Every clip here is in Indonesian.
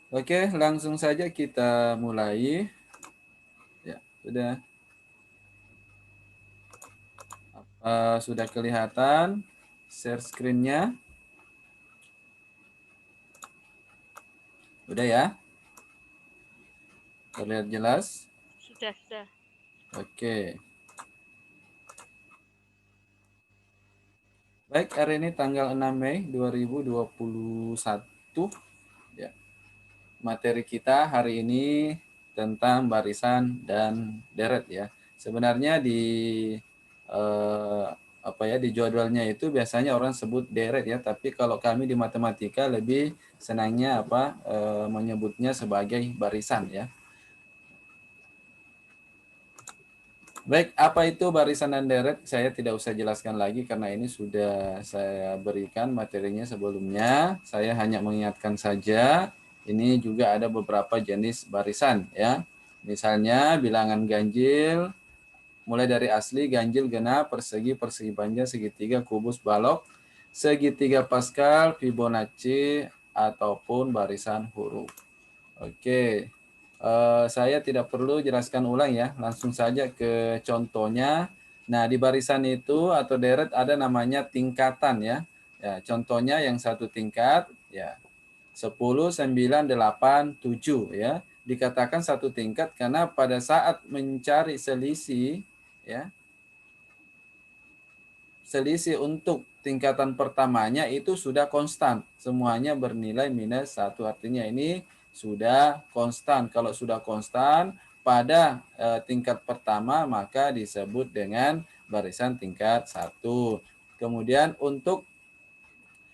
Oke, langsung saja kita mulai. Ya, sudah kelihatan share screen-nya. Udah ya? Terlihat jelas? Sudah. Oke. Baik, hari ini tanggal 6 Mei 2021. Ya. Materi kita hari ini tentang barisan dan deret ya. Sebenarnya di di jadwalnya itu biasanya orang sebut deret ya, tapi kalau kami di matematika lebih senangnya menyebutnya sebagai barisan ya. Baik, apa itu barisan dan deret? Saya tidak usah jelaskan lagi karena ini sudah saya berikan materinya sebelumnya. Saya hanya mengingatkan saja, ini juga ada beberapa jenis barisan ya. Misalnya bilangan ganjil, mulai dari asli, ganjil, genap, persegi, persegi panjang, segitiga, kubus, balok, segitiga Pascal, Fibonacci, ataupun barisan huruf. Oke. Saya tidak perlu jelaskan ulang ya, langsung saja ke contohnya. Nah, di barisan itu atau deret ada namanya tingkatan ya. Ya, contohnya yang satu tingkat ya 10, 9, 8, 7 ya. Dikatakan satu tingkat karena pada saat mencari selisih ya, selisih untuk tingkatan pertamanya itu sudah konstan. Semuanya bernilai minus 1. Artinya ini sudah konstan. Kalau sudah konstan pada tingkat pertama maka disebut dengan barisan tingkat 1. Kemudian untuk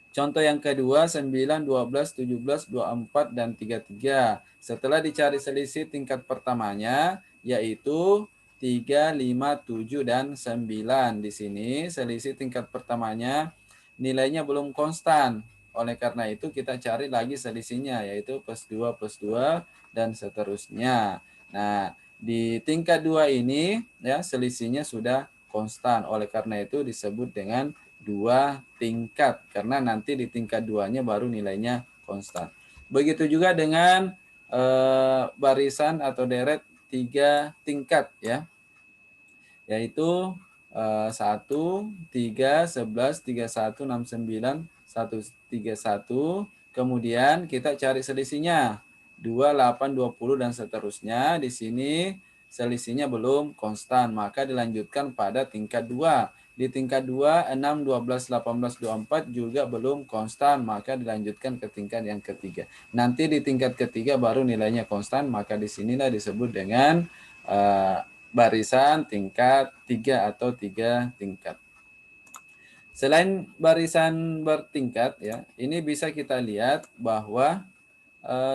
contoh yang kedua 9, 12, 17, 24, dan 33. Setelah dicari selisih tingkat pertamanya yaitu 3, 5, 7, dan 9. Di sini selisih tingkat pertamanya nilainya belum konstan. Oleh karena itu kita cari lagi selisihnya yaitu plus 2, plus 2, dan seterusnya. Nah, di tingkat 2 ini ya selisihnya sudah konstan. Oleh karena itu disebut dengan 2 tingkat karena nanti di tingkat 2-nya baru nilainya konstan. Begitu juga dengan barisan atau deret 3 tingkat ya, yaitu 1, 3, 11, 31, 69, 131. Kemudian kita cari selisihnya 2, 8, 20, dan seterusnya. Di sini selisihnya belum konstan, maka dilanjutkan pada tingkat 2. Di tingkat 2, 6, 12, 18, 24 juga belum konstan, maka dilanjutkan ke tingkat yang ketiga. Nanti di tingkat ketiga baru nilainya konstan, maka di sinilah disebut dengan barisan tingkat 3 atau 3 tingkat. Selain barisan bertingkat ya, ini bisa kita lihat bahwa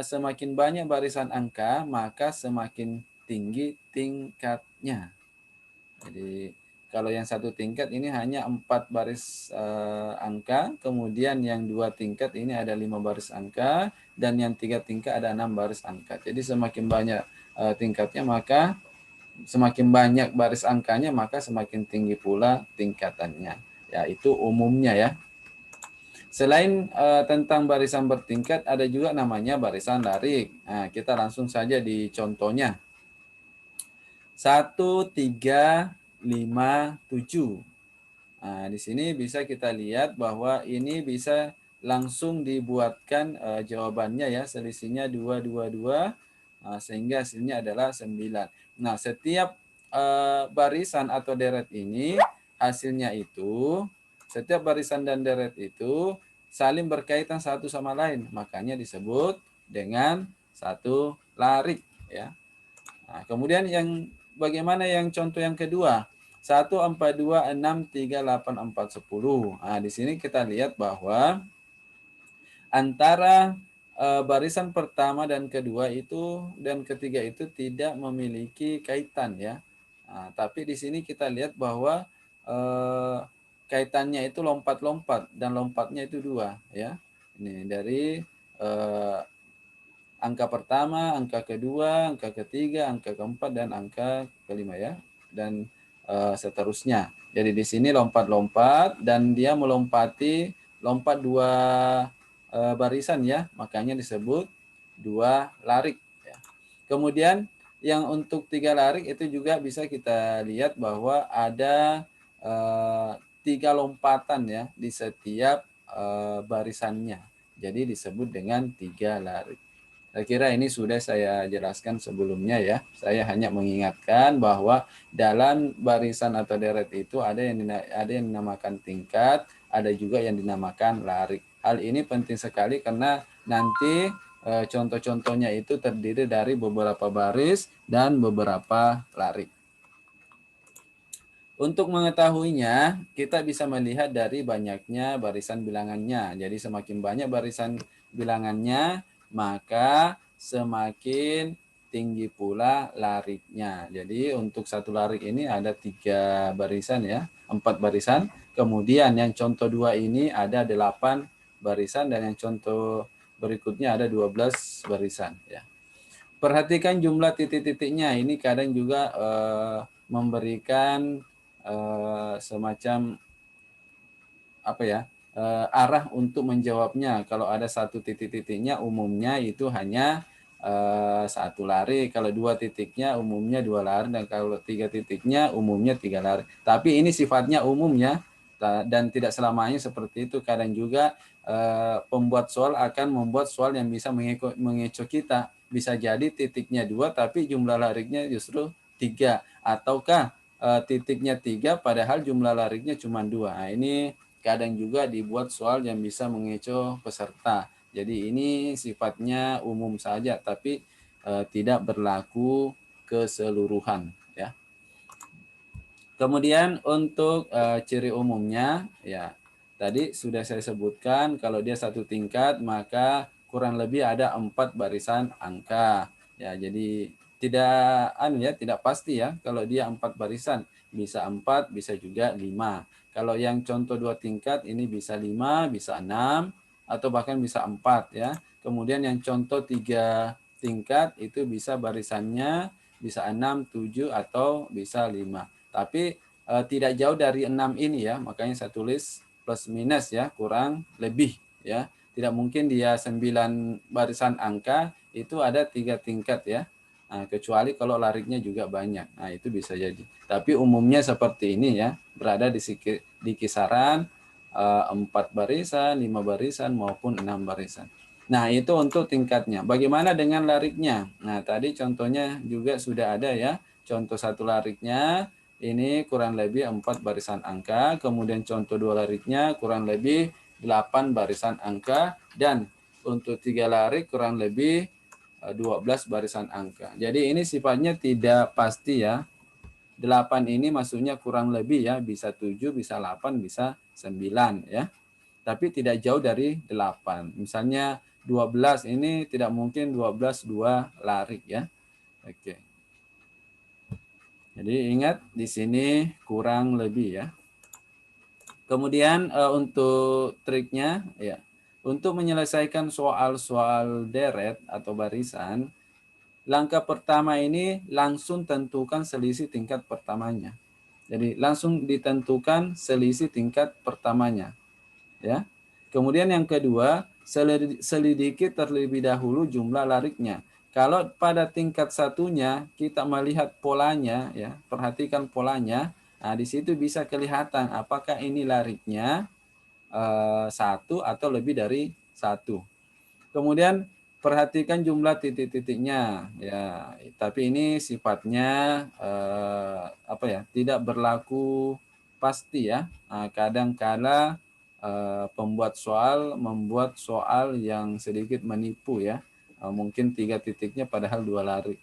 semakin banyak barisan angka, maka semakin tinggi tingkatnya. Jadi kalau yang satu tingkat ini hanya 4 baris angka, kemudian yang 2 tingkat ini ada 5 baris angka, dan yang 3 tingkat ada 6 baris angka. Jadi semakin banyak tingkatnya, maka semakin banyak baris angkanya, maka semakin tinggi pula tingkatannya. Ya, itu umumnya ya. Selain tentang barisan bertingkat, ada juga namanya barisan larik. Nah, kita langsung saja di contohnya. 1, 3, 5, 7. Nah, di sini bisa kita lihat bahwa ini bisa langsung dibuatkan jawabannya ya, selisihnya 2, 2, 2, sehingga hasilnya adalah 9. Nah, setiap barisan atau deret ini hasilnya itu, setiap barisan dan deret itu saling berkaitan satu sama lain, makanya disebut dengan satu larik ya. Nah, kemudian bagaimana yang contoh yang kedua? 1, 4, 2, 6, 3, 8, 4, 10. Nah, di sini kita lihat bahwa antara barisan pertama dan kedua itu dan ketiga itu tidak memiliki kaitan ya. Nah, tapi di sini kita lihat bahwa kaitannya itu lompat-lompat dan lompatnya itu 2 ya. Ini dari angka pertama, angka kedua, angka ketiga, angka keempat, dan angka kelima ya, dan seterusnya. Jadi di sini lompat-lompat dan dia melompati lompat 2 barisan ya, makanya disebut 2 larik. Ya. Kemudian yang untuk 3 larik itu juga bisa kita lihat bahwa ada 3 lompatan ya di setiap barisannya. Jadi disebut dengan 3 larik. Saya kira ini sudah saya jelaskan sebelumnya ya. Saya hanya mengingatkan bahwa dalam barisan atau deret itu ada yang dinamakan tingkat, ada juga yang dinamakan larik. Hal ini penting sekali karena nanti contoh-contohnya itu terdiri dari beberapa baris dan beberapa larik. Untuk mengetahuinya, kita bisa melihat dari banyaknya barisan bilangannya. Jadi semakin banyak barisan bilangannya, maka semakin tinggi pula lariknya. Jadi untuk satu larik ini ada 3 barisan ya, 4 barisan. Kemudian yang contoh 2 ini ada 8 barisan dan yang contoh berikutnya ada 12 barisan ya. Perhatikan jumlah titik-titiknya. Ini kadang juga memberikan semacam apa ya arah untuk menjawabnya. Kalau ada satu titik-titiknya umumnya itu hanya 1 lari. Kalau 2 titiknya umumnya 2 lari dan kalau 3 titiknya umumnya 3 lari. Tapi ini sifatnya umum ya dan tidak selamanya seperti itu. Kadang juga pembuat soal akan membuat soal yang bisa mengecoh kita. Bisa jadi titiknya 2 tapi jumlah lariknya justru 3 ataukah titiknya 3 padahal jumlah lariknya cuma 2. Nah, ini kadang juga dibuat soal yang bisa mengecoh peserta. Jadi ini sifatnya umum saja tapi tidak berlaku keseluruhan ya. Kemudian untuk ciri umumnya ya tadi sudah saya sebutkan kalau dia satu tingkat maka kurang lebih ada 4 barisan angka. Ya, jadi tidak pasti ya kalau dia 4 barisan, bisa 4, bisa juga 5. Kalau yang contoh 2 tingkat ini bisa 5, bisa 6 atau bahkan bisa 4 ya. Kemudian yang contoh 3 tingkat itu bisa barisannya bisa 6, 7 atau bisa 5. Tapi tidak jauh dari 6 ini ya, makanya saya tulis plus minus ya, kurang lebih ya. Tidak mungkin dia 9 barisan angka itu ada 3 tingkat ya. Nah, kecuali kalau lariknya juga banyak. Nah, itu bisa jadi. Tapi umumnya seperti ini ya, berada di kisaran 4 barisan, 5 barisan maupun 6 barisan. Nah, itu untuk tingkatnya. Bagaimana dengan lariknya? Nah, tadi contohnya juga sudah ada ya. Contoh 1 lariknya ini kurang lebih 4 barisan angka. Kemudian contoh 2 lariknya kurang lebih 8 barisan angka. Dan untuk 3 larik kurang lebih 12 barisan angka. Jadi ini sifatnya tidak pasti ya. 8 ini maksudnya kurang lebih ya. Bisa 7, bisa 8, bisa 9 ya. Tapi tidak jauh dari 8. Misalnya 12 ini tidak mungkin 12 2 larik ya. Oke. Jadi ingat di sini kurang lebih ya. Kemudian untuk triknya ya. Untuk menyelesaikan soal-soal deret atau barisan, langkah pertama ini langsung tentukan selisih tingkat pertamanya. Jadi langsung ditentukan selisih tingkat pertamanya. Ya. Kemudian yang kedua, selidiki terlebih dahulu jumlah lariknya. Kalau pada tingkat satunya kita melihat polanya, ya, perhatikan polanya. Nah, di situ bisa kelihatan apakah ini lariknya satu atau lebih dari satu. Kemudian perhatikan jumlah titik-titiknya, ya. Tapi ini sifatnya tidak berlaku pasti ya. Nah, kadang-kala pembuat soal membuat soal yang sedikit menipu ya. Mungkin 3 titiknya padahal 2 larik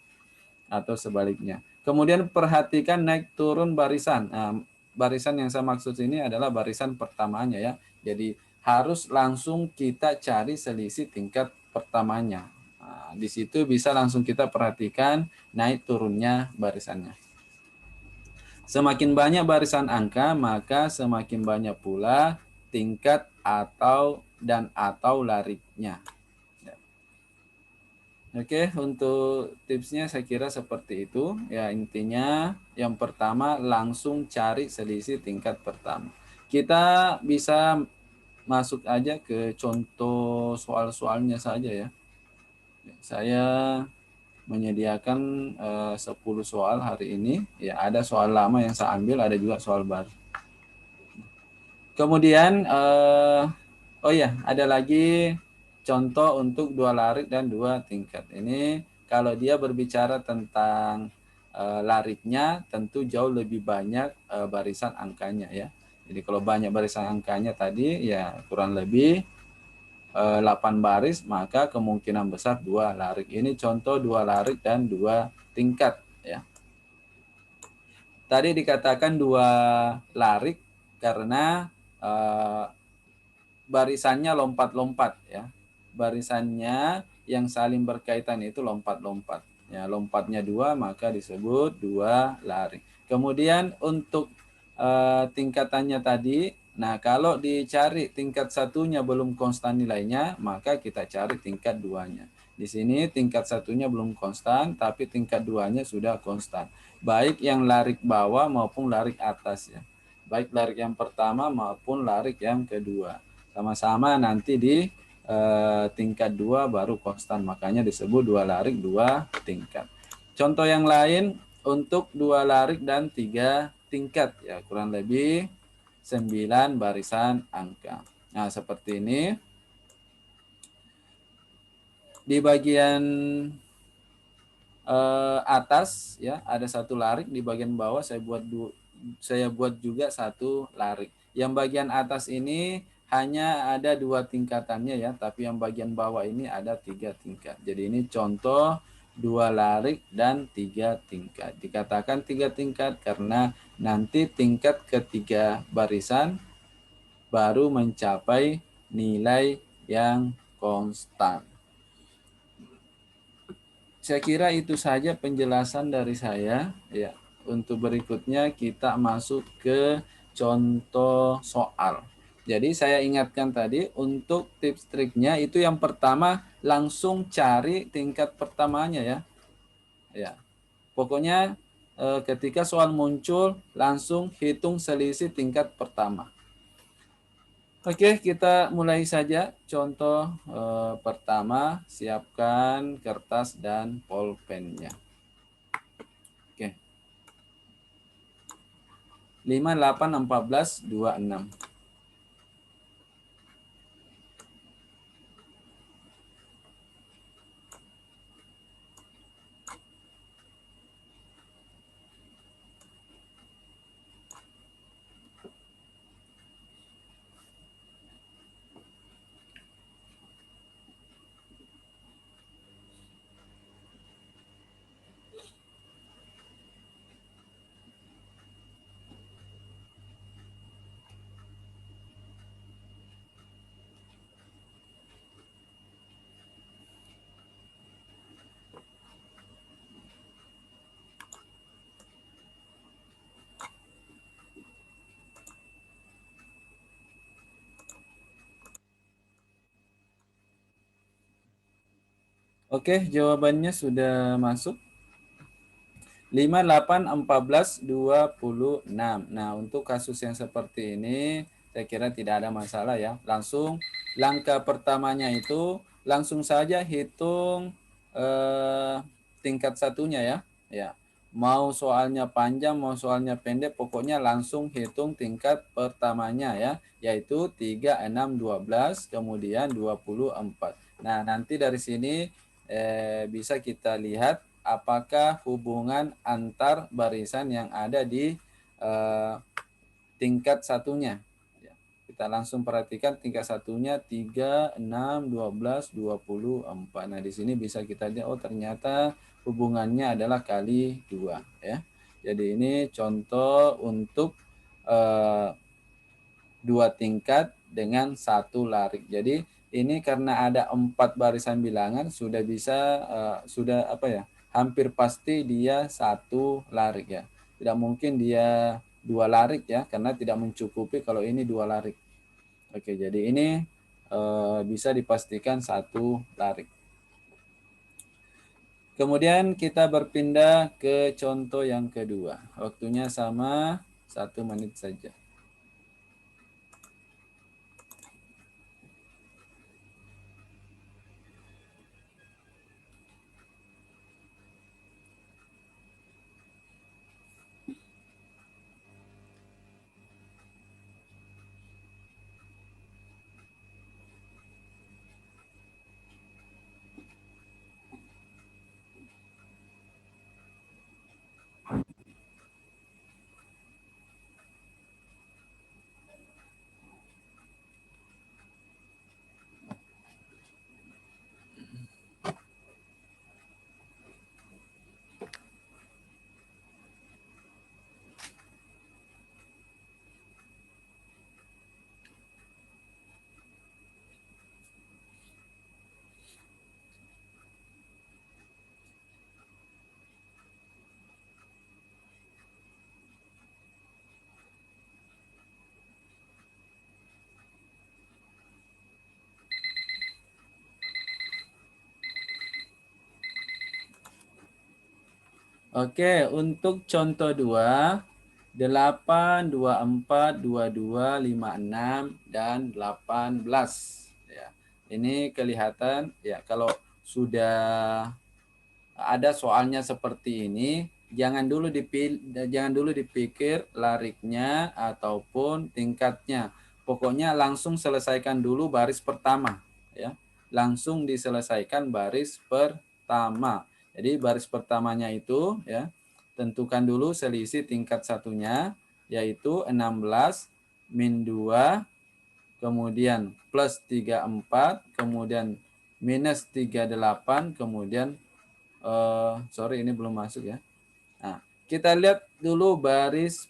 atau sebaliknya. Kemudian perhatikan naik turun barisan. Nah, barisan yang saya maksud ini adalah barisan pertamanya ya. Jadi harus langsung kita cari selisih tingkat pertamanya. Nah, di situ bisa langsung kita perhatikan naik turunnya barisannya. Semakin banyak barisan angka, maka semakin banyak pula tingkat atau lariknya. Oke, untuk tipsnya saya kira seperti itu. Ya, intinya yang pertama langsung cari selisih tingkat pertama. Kita bisa masuk aja ke contoh soal-soalnya saja ya. Saya menyediakan 10 soal hari ini. Ya, ada soal lama yang saya ambil, ada juga soal baru. Kemudian, oh ya, ada lagi contoh untuk dua larik dan dua tingkat. Ini kalau dia berbicara tentang lariknya, tentu jauh lebih banyak barisan angkanya ya. Jadi kalau banyak barisan angkanya tadi, ya kurang lebih 8 baris, maka kemungkinan besar dua larik. Ini contoh dua larik dan dua tingkat ya. Tadi dikatakan dua larik karena barisannya lompat-lompat ya. Barisannya yang saling berkaitan itu lompat-lompat. Ya, lompatnya dua maka disebut dua larik. Kemudian untuk tingkatannya tadi, nah kalau dicari tingkat satunya belum konstan nilainya, maka kita cari tingkat duanya. Di sini tingkat satunya belum konstan, tapi tingkat duanya sudah konstan. Baik yang larik bawah maupun larik atas ya. Baik larik yang pertama maupun larik yang kedua. Sama-sama nanti di tingkat 2 baru konstan. Makanya disebut dua larik, dua tingkat. Contoh yang lain untuk dua larik dan tiga tingkat. Ya, kurang lebih 9 barisan angka. Nah, seperti ini. Di bagian atas ya ada satu larik, di bagian bawah saya buat juga satu larik. Yang bagian atas ini hanya ada dua tingkatannya ya, tapi yang bagian bawah ini ada tiga tingkat. Jadi ini contoh dua larik dan tiga tingkat. Dikatakan tiga tingkat karena nanti tingkat ketiga barisan baru mencapai nilai yang konstan. Saya kira itu saja penjelasan dari saya ya. Untuk berikutnya kita masuk ke contoh soal. Jadi saya ingatkan tadi untuk tips triknya itu yang pertama langsung cari tingkat pertamanya ya. Ya. Pokoknya ketika soal muncul langsung hitung selisih tingkat pertama. Oke, kita mulai saja. Contoh pertama, siapkan kertas dan pulpennya. Oke. 5, 8, 14, 26. Oke, jawabannya sudah masuk. 5, 8, 14, 26. Nah, untuk kasus yang seperti ini, saya kira tidak ada masalah ya. Langsung, langkah pertamanya itu, langsung saja hitung tingkat satunya ya. Ya, mau soalnya panjang, mau soalnya pendek, pokoknya langsung hitung tingkat pertamanya ya. Yaitu 3, 6, 12, kemudian 24. Nah, nanti dari sini bisa kita lihat apakah hubungan antar barisan yang ada di tingkat satunya. Ya, kita langsung perhatikan tingkat satunya 3, 6, 12, 24. Nah, di sini bisa kita lihat, oh ternyata hubungannya adalah kali 2. Ya. Jadi ini contoh untuk dua tingkat dengan satu larik. Jadi ini karena ada 4 barisan bilangan sudah bisa sudah apa ya, hampir pasti dia satu larik ya. Tidak mungkin dia dua larik ya, karena tidak mencukupi kalau ini dua larik. Oke, jadi ini bisa dipastikan satu larik. Kemudian kita berpindah ke contoh yang kedua. Waktunya sama 1 menit saja. Oke, untuk contoh 2, 8, 24, 22, 56, dan 18. Ya, ini kelihatan ya kalau sudah ada soalnya seperti ini, jangan dulu dipikir lariknya ataupun tingkatnya. Pokoknya langsung selesaikan dulu baris pertama, ya. Langsung diselesaikan baris pertama. Jadi baris pertamanya itu ya, tentukan dulu selisih tingkat satunya yaitu 16 min 2, kemudian plus 34, kemudian minus 38, kemudian sorry ini belum masuk ya. Nah, kita lihat dulu baris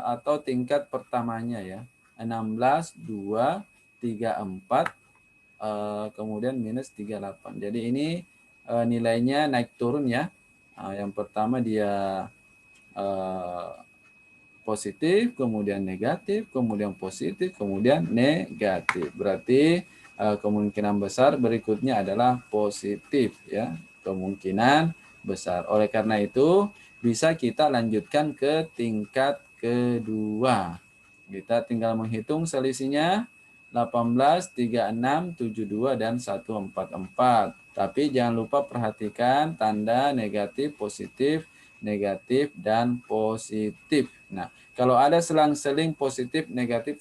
atau tingkat pertamanya ya. 16, 2, 34, kemudian minus 38. Jadi ini nilainya naik turun ya. Nah, yang pertama dia positif, kemudian negatif, kemudian positif, kemudian negatif. Berarti kemungkinan besar berikutnya adalah positif ya, kemungkinan besar. Oleh karena itu bisa kita lanjutkan ke tingkat kedua. Kita tinggal menghitung selisihnya 18, 36, 72, dan 144. Tapi jangan lupa perhatikan tanda negatif, negatif, dan positif. Nah, kalau ada selang-seling positif, negatif,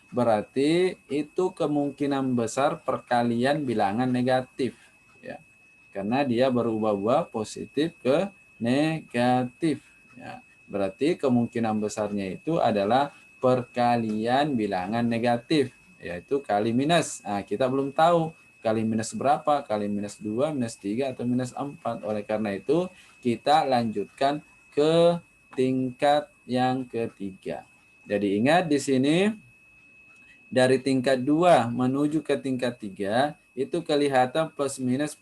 berarti itu kemungkinan besar perkalian bilangan negatif. Ya. Karena dia berubah-ubah positif ke negatif. Ya. Berarti kemungkinan besarnya itu adalah perkalian bilangan negatif, yaitu kali minus. Nah, kita belum tahu kali minus berapa, kali minus 2, minus 3, atau minus 4. Oleh karena itu, kita lanjutkan ke tingkat yang ketiga. Jadi ingat di sini dari tingkat 2 menuju ke tingkat 3 itu kelihatan plus minus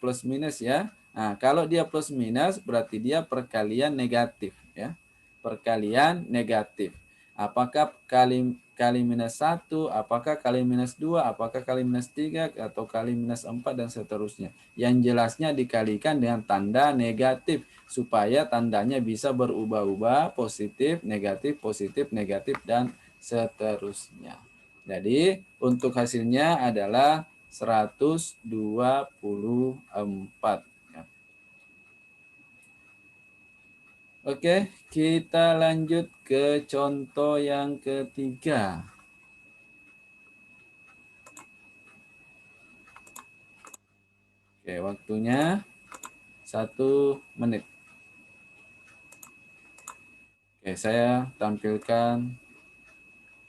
ya. Nah, kalau dia plus minus berarti dia perkalian negatif ya. Perkalian negatif. Apakah kali minus 1, apakah kali minus 2, apakah kali minus 3, atau kali minus 4, dan seterusnya. Yang jelasnya dikalikan dengan tanda negatif supaya tandanya bisa berubah-ubah positif, negatif, dan seterusnya. Jadi untuk hasilnya adalah 124. Oke, kita lanjut ke contoh yang ketiga. Oke, waktunya 1 menit. Oke, saya tampilkan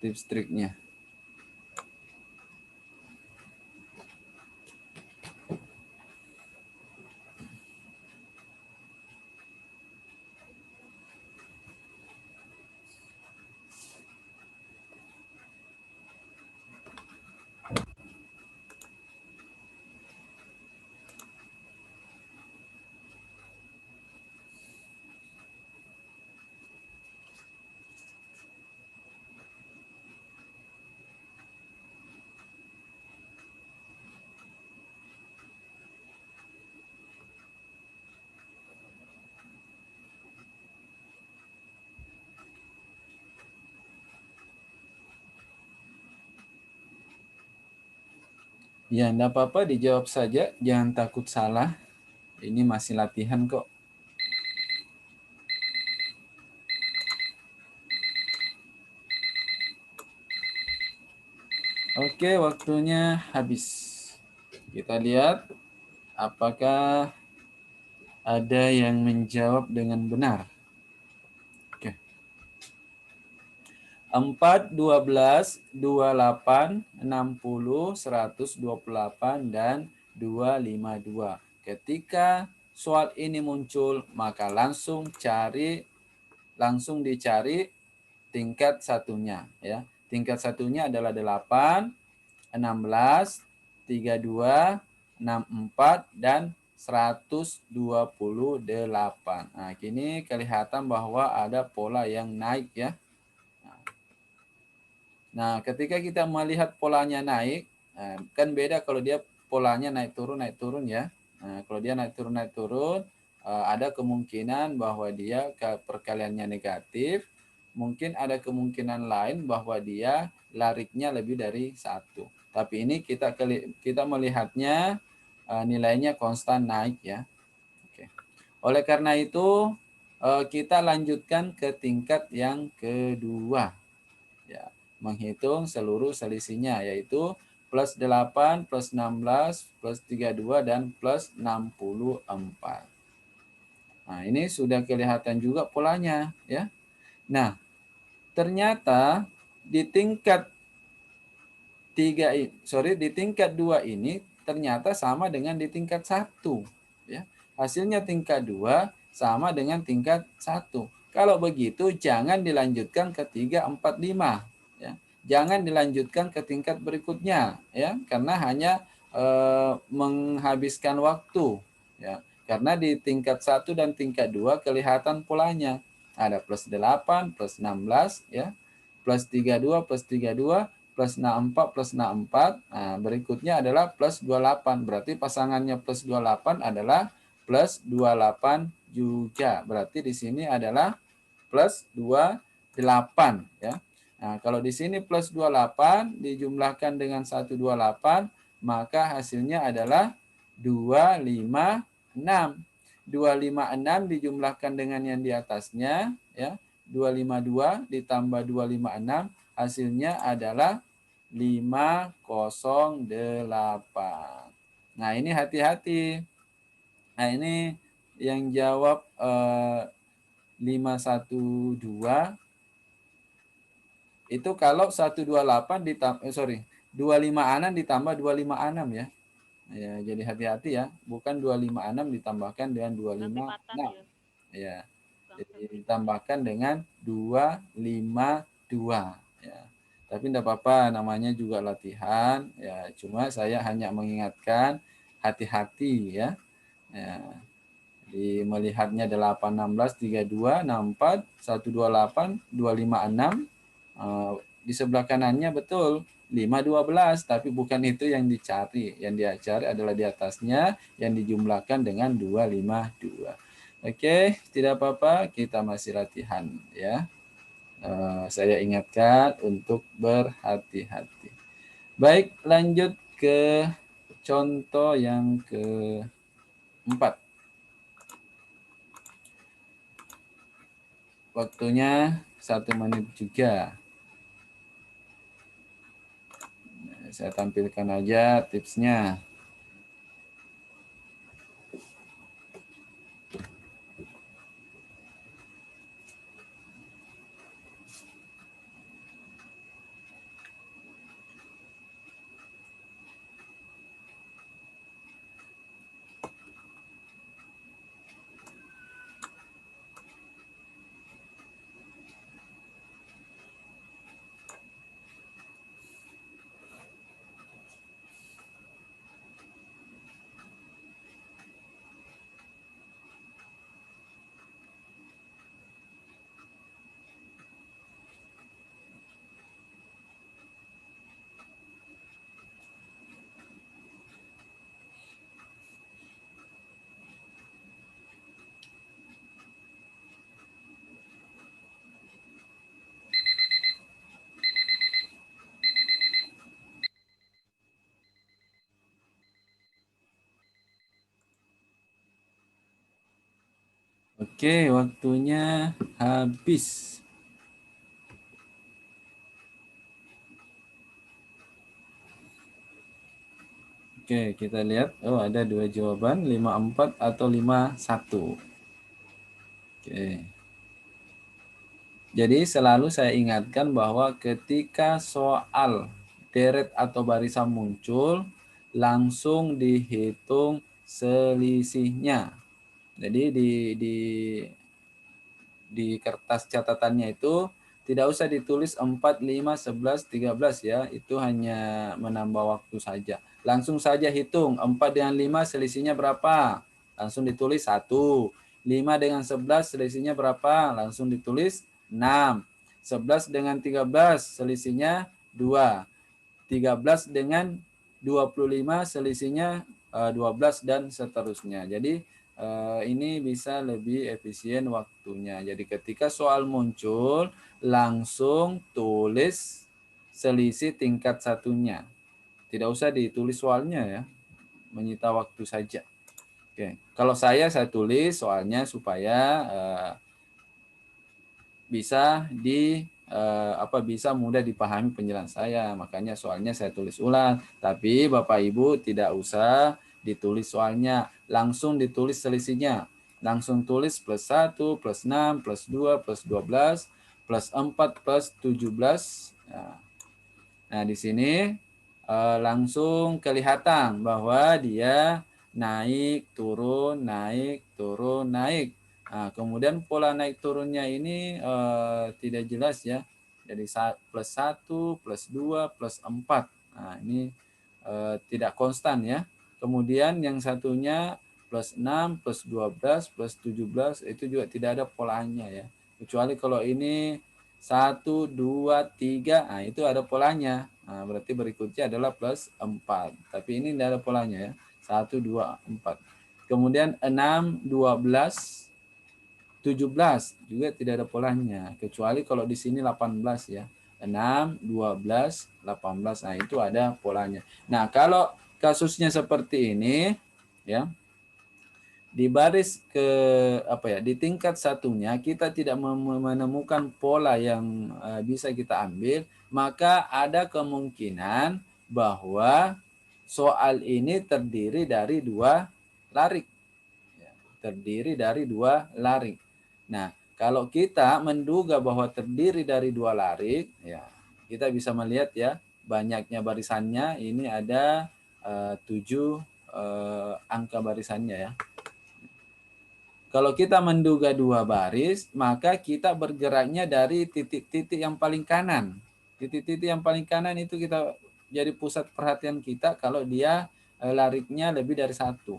tips triknya. Ya, enggak apa-apa, dijawab saja. Jangan takut salah. Ini masih latihan kok. Oke, waktunya habis. Kita lihat apakah ada yang menjawab dengan benar. Oke. 4, 12, 28, 60, 128, dan 252. Ketika soal ini muncul, maka langsung dicari tingkat satunya ya. Tingkat satunya adalah 8, 16, 32, 64, dan 128. Nah, kini kelihatan bahwa ada pola yang naik ya. Nah, ketika kita melihat polanya naik, kan beda kalau dia polanya naik turun ya. Nah, kalau dia naik turun, ada kemungkinan bahwa dia perkaliannya negatif, mungkin ada kemungkinan lain bahwa dia lariknya lebih dari 1. Tapi ini kita melihatnya nilainya konstan naik ya. Oke. Oleh karena itu kita lanjutkan ke tingkat yang kedua. Ya, menghitung seluruh selisihnya yaitu plus 8, plus 16, plus 32, dan plus 64. Nah, ini sudah kelihatan juga polanya ya. Nah, ternyata di tingkat di tingkat 2 ini ternyata sama dengan di tingkat 1 ya. Hasilnya tingkat 2 sama dengan tingkat 1. Kalau begitu jangan dilanjutkan ke 3, 4, 5 ya. Jangan dilanjutkan ke tingkat berikutnya ya, karena hanya menghabiskan waktu ya. Karena di tingkat 1 dan tingkat 2 kelihatan polanya. Ada plus 8, plus 16 ya. Plus 32, plus 32, plus 64, plus 64. Nah, berikutnya adalah plus 28. Berarti pasangannya plus 28 adalah plus 28 juga. Berarti di sini adalah plus 28 ya. Nah, kalau di sini plus 28 dijumlahkan dengan 128, maka hasilnya adalah 256. 256 dijumlahkan dengan yang di atasnya ya. 252 ditambah 256 hasilnya adalah 508. Nah, ini hati-hati. Nah, ini yang jawab 512 itu kalau 128 ditambah 256 ditambah 256 ya. Ya, jadi hati-hati ya, bukan 256 ditambahkan dengan 256. Ya. Jadi ditambahkan dengan 252 ya. Tapi tidak apa-apa, namanya juga latihan ya. Cuma saya hanya mengingatkan hati-hati ya. Ya. Jadi melihatnya 8, 16, 32, 64, 128, 256. Di sebelah kanannya betul 5, 12, tapi bukan itu yang dicari. Yang dicari adalah di atasnya yang dijumlahkan dengan 252. Oke, tidak apa-apa, kita masih latihan ya. Saya ingatkan untuk berhati-hati. Baik, lanjut ke contoh yang keempat. Waktunya 1 menit juga. Saya tampilkan aja tipsnya. Oke, waktunya habis. Oke, kita lihat. Oh, ada 2 jawaban, 54 atau 51. Oke. Jadi selalu saya ingatkan bahwa ketika soal deret atau barisan muncul, langsung dihitung selisihnya. Jadi di kertas catatannya itu tidak usah ditulis 4, 5, 11, 13 ya. Itu hanya menambah waktu saja. Langsung saja hitung. 4 dengan 5 selisihnya berapa? Langsung ditulis 1. 5 dengan 11 selisihnya berapa? Langsung ditulis 6. 11 dengan 13 selisihnya 2. 13 dengan 25 selisihnya 12 dan seterusnya. Jadi ini bisa lebih efisien waktunya. Jadi ketika soal muncul, langsung tulis selisih tingkat satunya. Tidak usah ditulis soalnya ya, menyita waktu saja. Oke, kalau saya tulis soalnya supaya bisa bisa mudah dipahami penjelasan saya. Makanya soalnya saya tulis ulang. Tapi Bapak Ibu tidak usah ditulis soalnya, langsung ditulis selisihnya. Langsung tulis plus 1, plus 6, plus 2, plus 12, plus 4, plus 17. Nah, di sini langsung kelihatan bahwa dia naik, turun, naik, turun, naik. Nah, kemudian pola naik turunnya ini tidak jelas ya. Jadi plus 1, plus 2, plus 4. Nah, ini tidak konstan ya. Kemudian yang satunya plus 6, plus 12, plus 17 itu juga tidak ada polanya ya. Kecuali kalau ini 1, 2, 3, nah itu ada polanya. Nah, berarti berikutnya adalah plus 4. Tapi ini tidak ada polanya ya. 1, 2, 4. Kemudian 6, 12, 17 juga tidak ada polanya. Kecuali kalau di sini 18 ya. 6, 12, 18. Nah, itu ada polanya. Nah, kalau kasusnya seperti ini ya, di baris di tingkat satunya kita tidak menemukan pola yang bisa kita ambil, maka ada kemungkinan bahwa soal ini terdiri dari dua larik. Terdiri dari dua larik. Nah, kalau kita menduga bahwa terdiri dari dua larik, ya kita bisa melihat ya banyaknya barisannya. Ini ada 7 angka barisannya ya. Kalau kita menduga dua baris, maka kita bergeraknya dari titik-titik yang paling kanan. Titik-titik yang paling kanan itu kita jadi pusat perhatian kita kalau dia lariknya lebih dari satu.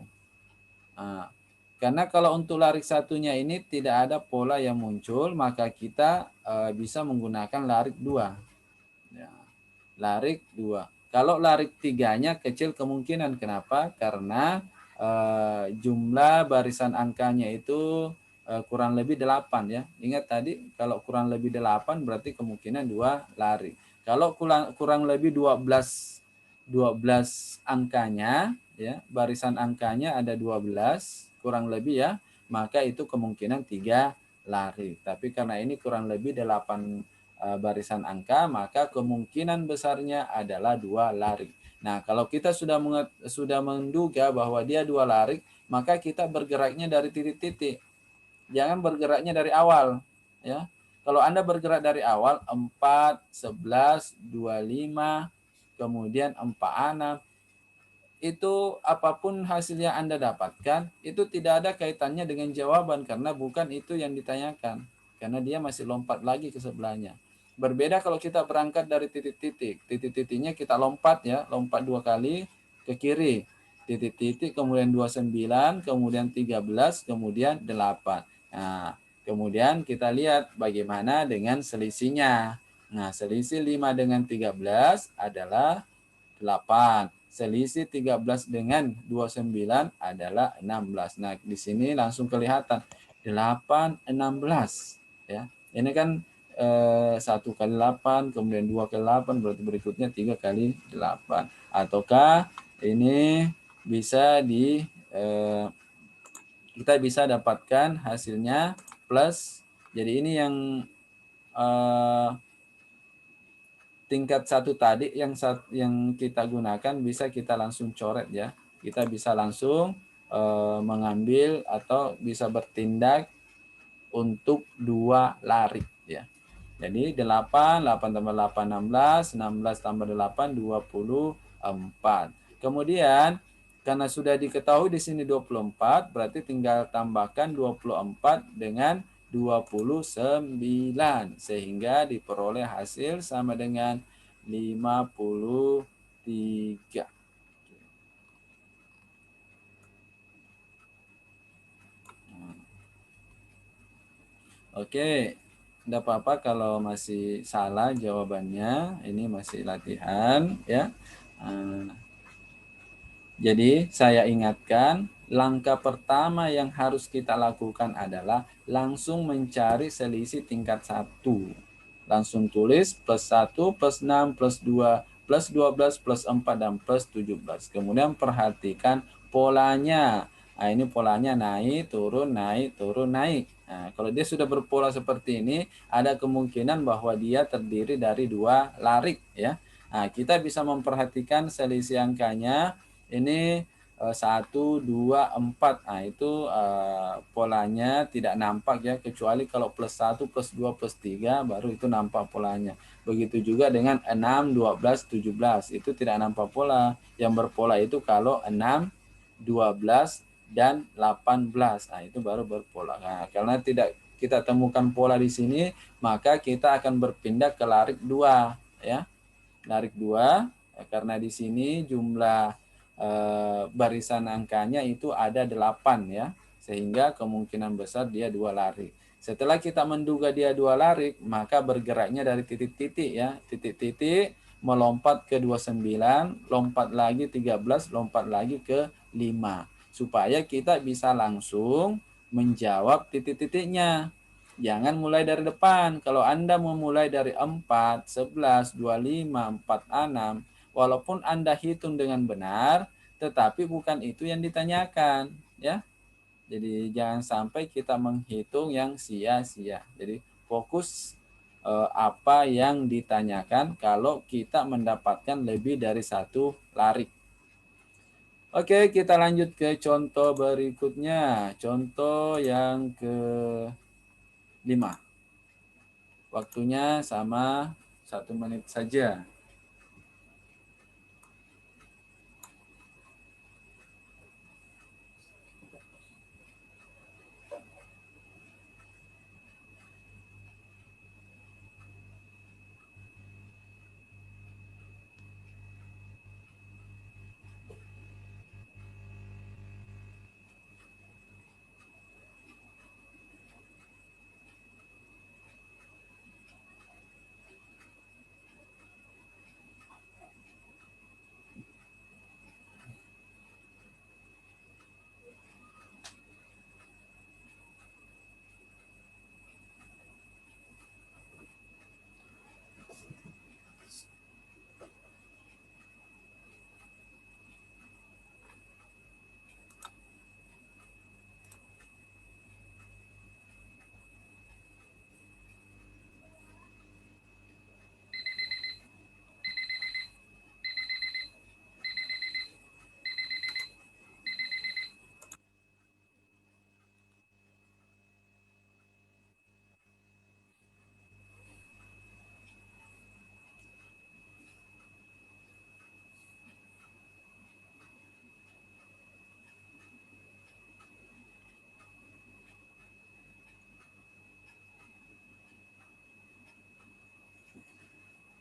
Nah, karena kalau untuk larik satunya ini tidak ada pola yang muncul, maka kita bisa menggunakan larik 2. Ya, larik 2. Kalau larik 3-nya kecil kemungkinan. Kenapa? Karena jumlah barisan angkanya itu kurang lebih 8 ya. Ingat tadi kalau kurang lebih 8 berarti kemungkinan 2 larik. Kalau kurang lebih 12 angkanya ya, barisan angkanya ada 12 kurang lebih ya, maka itu kemungkinan 3 larik. Tapi karena ini kurang lebih 8 barisan angka, maka kemungkinan besarnya adalah 2 larik. Nah, kalau kita sudah menduga bahwa dia 2 larik, maka kita bergeraknya dari titik-titik. Jangan bergeraknya dari awal, ya. Kalau Anda bergerak dari awal 4, 11, 25, kemudian 46, itu apapun hasil yang Anda dapatkan, itu tidak ada kaitannya dengan jawaban karena bukan itu yang ditanyakan. Karena dia masih lompat lagi ke sebelahnya. Berbeda kalau kita berangkat dari titik-titik. Titik-titiknya kita lompat ya, lompat 2 kali ke kiri. Titik-titik, kemudian 29, kemudian 13, kemudian 8. Nah, kemudian kita lihat bagaimana dengan selisihnya. Nah, selisih 5 dengan 13 adalah 8. Selisih 13 dengan 29 adalah 16. Nah, di sini langsung kelihatan 8, 16. Ya. Ini kan 1 kali 8, kemudian 2 kali 8, berarti berikutnya 3 kali 8. Ataukah ini bisa kita bisa dapatkan hasilnya plus. Jadi ini yang tingkat 1 tadi yang kita gunakan bisa kita langsung coret ya. Kita bisa langsung mengambil atau bisa bertindak untuk 2 larik ya. Jadi 8 tambah 8 16, 16 tambah 8 24. Kemudian karena sudah diketahui di sini 24, berarti tinggal tambahkan 24 dengan 29 sehingga diperoleh hasil sama dengan 53. Oke, tidak apa-apa kalau masih salah jawabannya. Ini masih latihan ya. Jadi saya ingatkan langkah pertama yang harus kita lakukan adalah langsung mencari selisih tingkat 1. Langsung tulis plus 1, plus 6, plus 2, plus 12, plus 4, dan plus 17. Kemudian perhatikan polanya. Nah, ini polanya naik, turun, naik, turun, naik. Nah, kalau dia sudah berpola seperti ini, ada kemungkinan bahwa dia terdiri dari 2 larik, ya. Nah, kita bisa memperhatikan selisih angkanya ini 1, 2, 4. Nah, itu polanya tidak nampak ya, kecuali kalau plus 1, plus 2, plus 3, baru itu nampak polanya. Begitu juga dengan 6, 12, 17. Itu tidak nampak pola. Yang berpola itu kalau 6, 12, dan 18. Nah, itu baru berpola. Nah, karena tidak kita temukan pola di sini, maka kita akan berpindah ke larik 2, ya. Larik 2, karena di sini jumlah barisan angkanya itu ada 8, ya. Sehingga kemungkinan besar dia 2 larik. Setelah kita menduga dia 2 larik, maka bergeraknya dari titik-titik, ya. Titik-titik melompat ke 29, lompat lagi 13, lompat lagi ke 5. Supaya kita bisa langsung menjawab titik-titiknya. Jangan mulai dari depan. Kalau Anda memulai dari 4, 11, 25, 46, walaupun Anda hitung dengan benar, tetapi bukan itu yang ditanyakan, ya. Jadi jangan sampai kita menghitung yang sia-sia. Jadi fokus apa yang ditanyakan kalau kita mendapatkan lebih dari 1 larik. Oke, kita lanjut ke contoh berikutnya. Contoh yang ke-5. Waktunya sama 1 menit saja.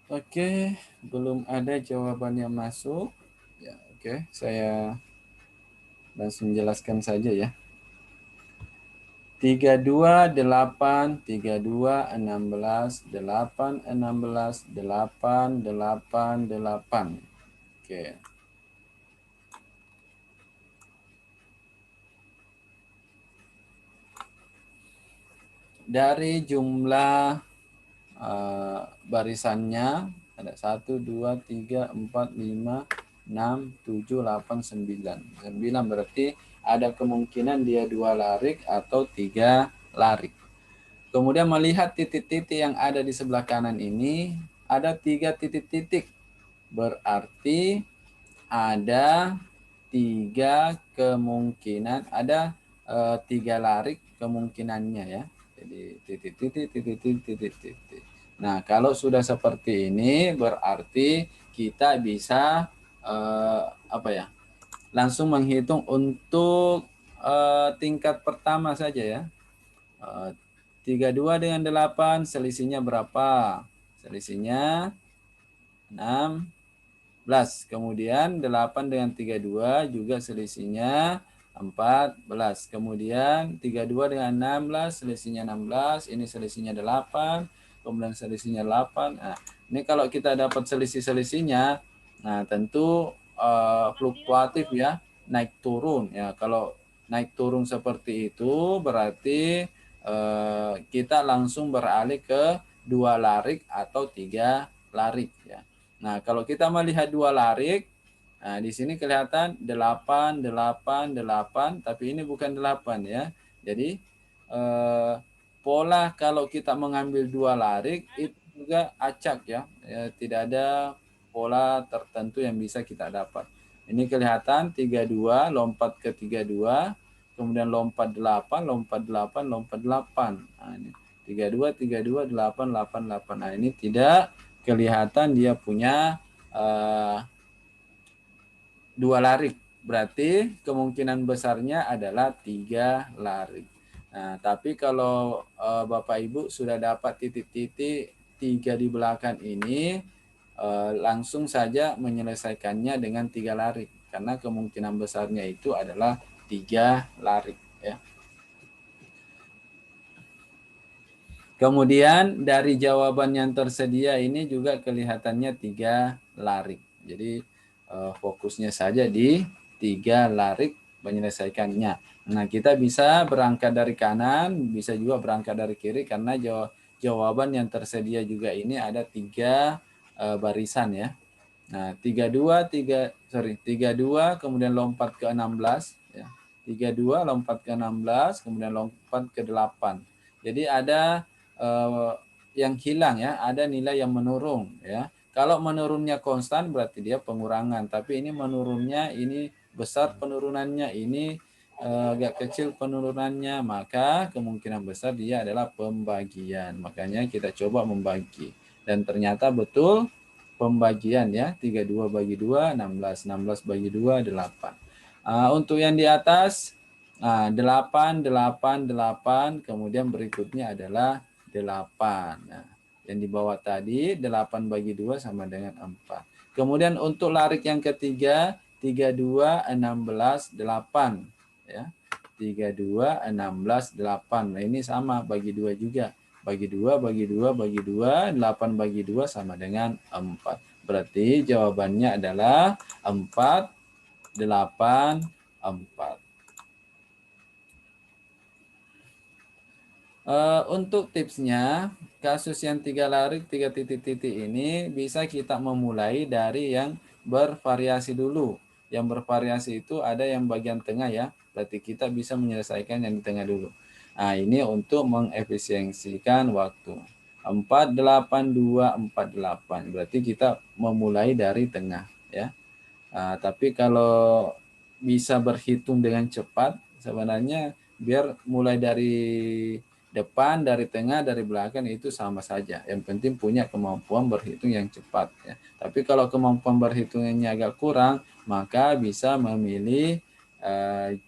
Oke, belum ada jawaban yang masuk. Ya, oke, saya langsung jelaskan saja ya. 32, 8, 32, 16, 8, 16, 8, 8, 8. Oke. Dari jumlah barisannya ada 1, 2, 3, 4, 5, 6, 7, 8, 9. 9 berarti ada kemungkinan dia 2 larik atau 3 larik. Kemudian melihat titik-titik yang ada di sebelah kanan ini, ada 3 titik-titik. Berarti ada 3 kemungkinan, ada 3 larik kemungkinannya ya. Jadi titik-titik, titik-titik, titik-titik. Nah, kalau sudah seperti ini berarti kita bisa apa ya? Langsung menghitung untuk tingkat pertama saja ya. 32 dengan 8 selisihnya berapa? Selisihnya 16. Kemudian 8 dengan 32 juga selisihnya 14. Kemudian 32 dengan 16 selisihnya 16. Ini selisihnya 8. Kemudian selisihnya 8. Nah, ini kalau kita dapat selisih-selisihnya, nah tentu fluktuatif ya. naik turun ya. Kalau naik turun seperti itu berarti kita langsung beralih ke 2 larik atau 3 larik ya. Nah, kalau kita melihat 2 larik, nah di sini kelihatan 8 8 8, tapi ini bukan 8 ya. Jadi pola kalau kita mengambil 2 larik itu juga acak ya. Tidak ada pola tertentu yang bisa kita dapat. Ini kelihatan 32 lompat ke 32, kemudian lompat 8, lompat 8, lompat 8. Nah, ini 32 32 8 8 8. Nah, ini tidak kelihatan dia punya 2 larik. Berarti kemungkinan besarnya adalah 3 larik. Nah, tapi kalau Bapak Ibu sudah dapat titik-titik 3 di belakang ini, langsung saja menyelesaikannya dengan 3 larik. Karena kemungkinan besarnya itu adalah 3 larik. Ya. Kemudian dari jawaban yang tersedia ini juga kelihatannya 3 larik. Jadi fokusnya saja di 3 larik menyelesaikannya. Nah, kita bisa berangkat dari kanan, bisa juga berangkat dari kiri karena jawaban yang tersedia juga ini ada 3 barisan ya. Nah, 32 kemudian lompat ke 16 ya. 32 lompat ke 16 kemudian lompat ke 8. Jadi ada yang hilang ya, ada nilai yang menurun ya. Kalau menurunnya konstan berarti dia pengurangan, tapi ini menurunnya ini besar penurunannya, ini agak kecil penurunannya, maka kemungkinan besar dia adalah pembagian. Makanya kita coba membagi dan ternyata betul pembagian ya, 32 bagi 2 16, 16 bagi 2 8. Untuk yang di atas 8 8 8, kemudian berikutnya adalah 8. Nah, yang di bawah tadi 8 bagi 2 sama dengan 4. Kemudian untuk larik yang ketiga 32 16 8 ya. 32 16 8. Nah, ini sama bagi 2 juga. Bagi 2 bagi 2 bagi 2, 8 bagi 2 sama dengan 4. Berarti jawabannya adalah 4 8 4. Untuk tipsnya, kasus yang 3 larik 3 titik-titik ini bisa kita memulai dari yang bervariasi dulu. Yang bervariasi itu ada yang bagian tengah ya, berarti kita bisa menyelesaikan yang di tengah dulu. Nah, ini untuk mengefisiensikan waktu. 4 8 2 4 8. Berarti kita memulai dari tengah ya. Tapi kalau bisa berhitung dengan cepat, sebenarnya biar mulai dari depan, dari tengah, dari belakang itu sama saja. Yang penting punya kemampuan berhitung yang cepat. Ya. Tapi kalau kemampuan berhitungannya agak kurang, maka bisa memilih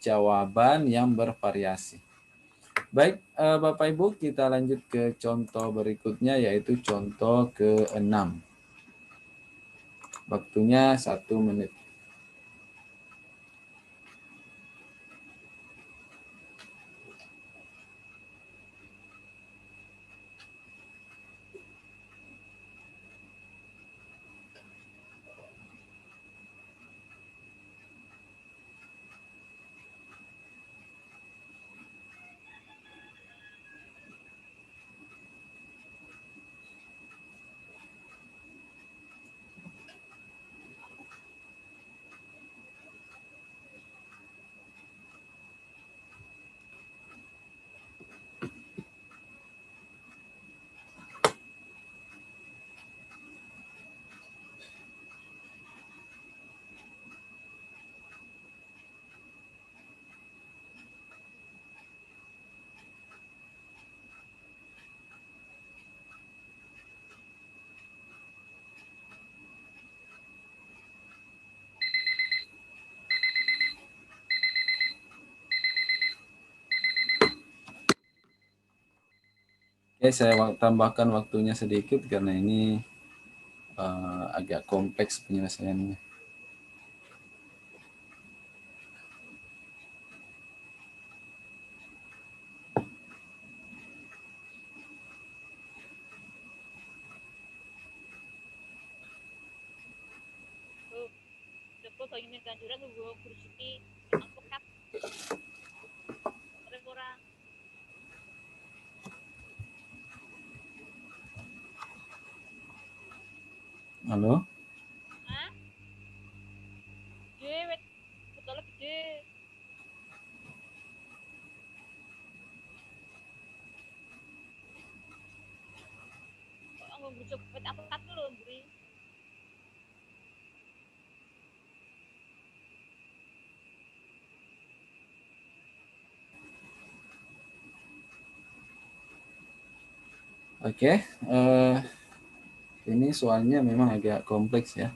jawaban yang bervariasi. Baik, Bapak Ibu, kita lanjut ke contoh berikutnya, yaitu contoh ke-6. Waktunya 1 menit. Oke, saya tambahkan waktunya sedikit karena ini agak kompleks penyelesaiannya. Kok ingin kanjuran gue bersih alpukat ora. Halo? Hah? Gede, betul gede. Kok nggak berucap wet alpukat dulu, Bri. Oke, ini soalnya memang agak kompleks ya.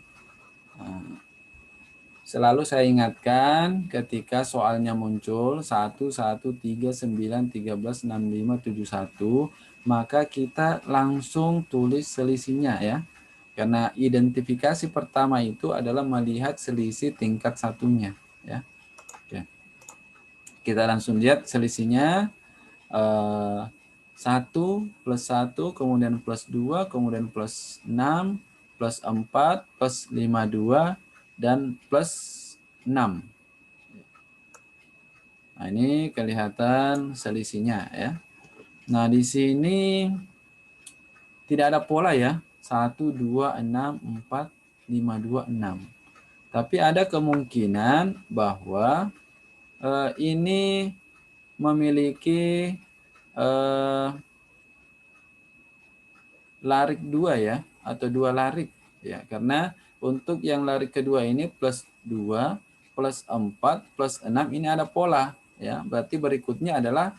Selalu saya ingatkan ketika soalnya muncul 1, 1, 3, 9, 13, 6, 5, 7, 1, maka kita langsung tulis selisihnya ya. Karena identifikasi pertama itu adalah melihat selisih tingkat satunya ya. Oke. Kita langsung lihat selisihnya. 1 plus 1, kemudian plus 2, kemudian plus 6, plus 4, plus 52, dan plus 6. Nah, ini kelihatan selisihnya ya. Nah, di sini tidak ada pola ya. 1, 2, 6, 4, 5, 2, 6. Tapi ada kemungkinan bahwa ini memiliki larik 2 ya, atau 2 larik ya, karena untuk yang larik kedua ini plus 2, plus 4, plus 6 ini ada pola ya, berarti berikutnya adalah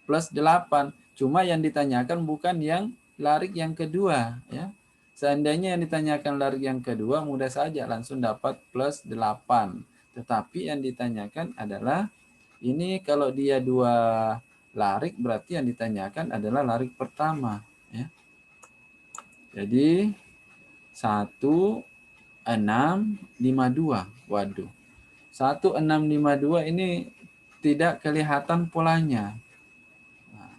plus 8. Cuma yang ditanyakan bukan yang larik yang kedua ya. Seandainya yang ditanyakan larik yang kedua mudah saja langsung dapat plus 8. Tetapi yang ditanyakan adalah ini kalau dia 2 larik berarti yang ditanyakan adalah larik pertama ya. Jadi 1, 6, 5, 2. Waduh. 1, 6, 5, 2 ini tidak kelihatan polanya. Nah,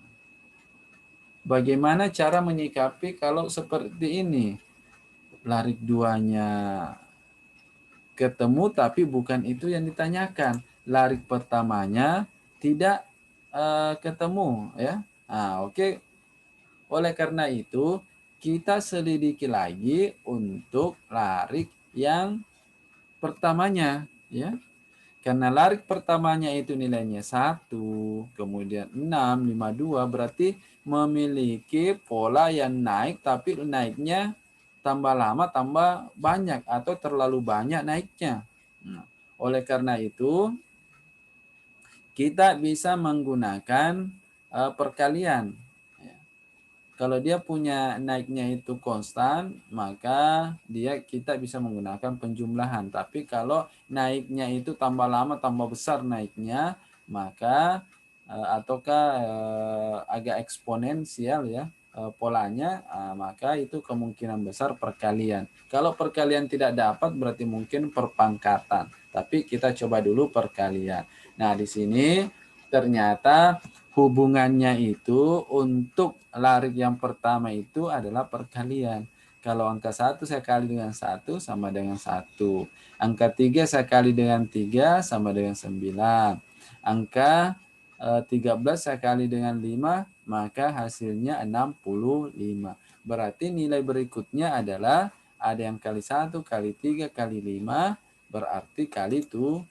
bagaimana cara menyikapi kalau seperti ini? Larik 2-nya ketemu tapi bukan itu yang ditanyakan. Larik pertamanya tidak ketemu ya. Nah, oke. Oleh karena itu, kita selidiki lagi untuk larik yang pertamanya ya. Karena larik pertamanya itu nilainya 1, kemudian 6, 5, 2 berarti memiliki pola yang naik tapi naiknya tambah lama tambah banyak atau terlalu banyak naiknya. Nah, oleh karena itu kita bisa menggunakan perkalian. Kalau dia punya naiknya itu konstan, maka kita bisa menggunakan penjumlahan. Tapi kalau naiknya itu tambah lama tambah besar naiknya, maka ataukah agak eksponensial ya polanya, maka itu kemungkinan besar perkalian. Kalau perkalian tidak dapat berarti mungkin perpangkatan. Tapi kita coba dulu perkalian. Nah, di sini ternyata hubungannya itu untuk larik yang pertama itu adalah perkalian. Kalau angka 1 saya kali dengan 1 sama dengan 1. Angka 3 saya kali dengan 3 sama dengan 9. Angka 13 saya kali dengan 5, maka hasilnya 65. Berarti nilai berikutnya adalah ada yang kali 1, kali 3, kali 5, berarti kali 7.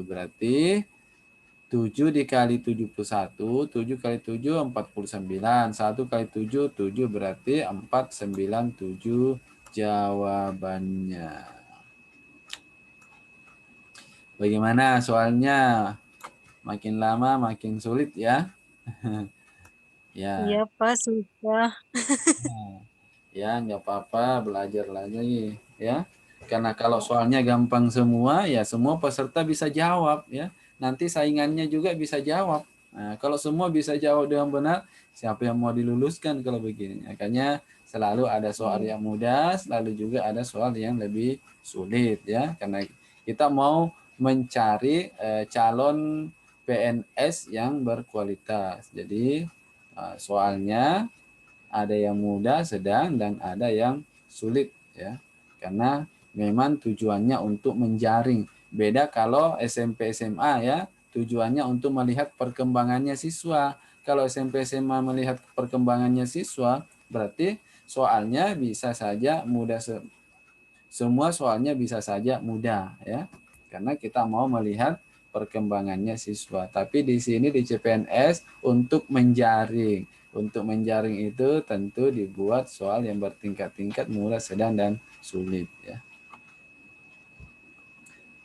Berarti 7 dikali 71, 7 kali 7, 49. 1 kali 7, 7 berarti 497 jawabannya. Bagaimana soalnya? Makin lama makin sulit ya. Ya. Iya, Pak, susah. Ya, nggak apa-apa, belajar lagi ya. Karena kalau soalnya gampang semua, ya semua peserta bisa jawab ya. Nanti saingannya juga bisa jawab. Nah, kalau semua bisa jawab dengan benar, siapa yang mau diluluskan kalau begini? Makanya selalu ada soal yang mudah, selalu juga ada soal yang lebih sulit ya. Karena kita mau mencari calon PNS yang berkualitas. Jadi soalnya ada yang mudah, sedang, dan ada yang sulit ya. Karena memang tujuannya untuk menjaring. Beda kalau SMP SMA ya, tujuannya untuk melihat perkembangannya siswa. Kalau SMP SMA melihat perkembangannya siswa, berarti soalnya bisa saja mudah, semua soalnya bisa saja mudah ya. Karena kita mau melihat perkembangannya siswa. Tapi di sini di CPNS untuk menjaring. Untuk menjaring itu tentu dibuat soal yang bertingkat-tingkat, mudah, sedang, dan sulit ya.